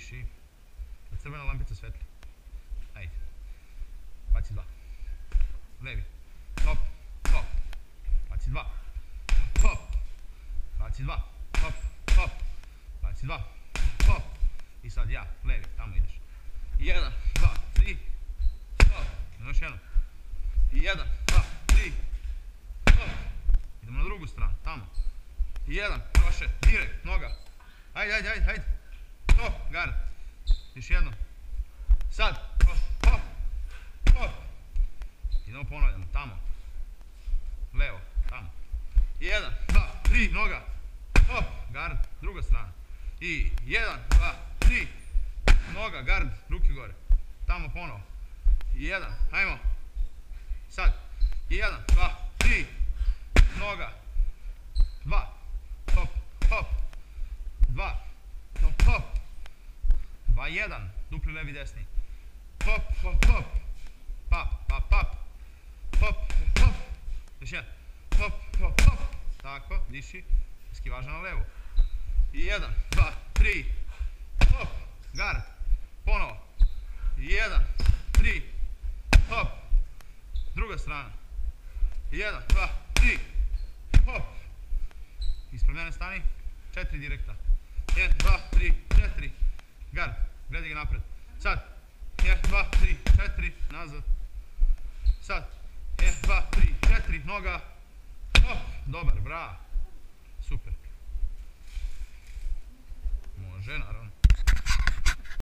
diši. Da crvena lampica svetli. Ajde. Baci 2. Levi. Hop, hop. Baci 2. Hop. Baci 2. Hop, hop. Baci 2. Hop. I sad ja, levi, tamo ideš. 1, 2, 3. Hop. Još jednom. 1, 2, 3. Hop. Idemo na drugu stranu, tamo. 1, proše, direkt, noga. Ajde, ajde, ajde, ajde. Hop, gard. Još jednom. Sad, hop, hop, hop. Idemo ponavljamo, tamo. Levo, tamo. 1, 2, 3, noga. Hop, gard, druga strana. I 1, 2, 3. Noga, gard, ruke gore. Tamo ponovo. 1, hajmo. Sad. 1, 2, 3. Noga. 2. Hop, hop. 2. Hop, hop. 2, 1. Dupli levi desni. Hop, hop, hop. Pap, pap, pap. Hop, hop. Još jedan. Hop, hop, hop. Tako, diši. Eskivaža na levo. 1, 2, 3. Hop. Gard. Ponovo. 1, 3. Hop. Druga strana. 1, 2, 3. Hop. Ispravljene stani. 4 direkta. 1, 2, 3, 4. Gard. Gledaj ga napred. Sad. 1, 2, 3, 4. Nazad. Sad. 1, 2, 3, 4. Noga. Hop. Dobar, bravo. Super. Može, naravno.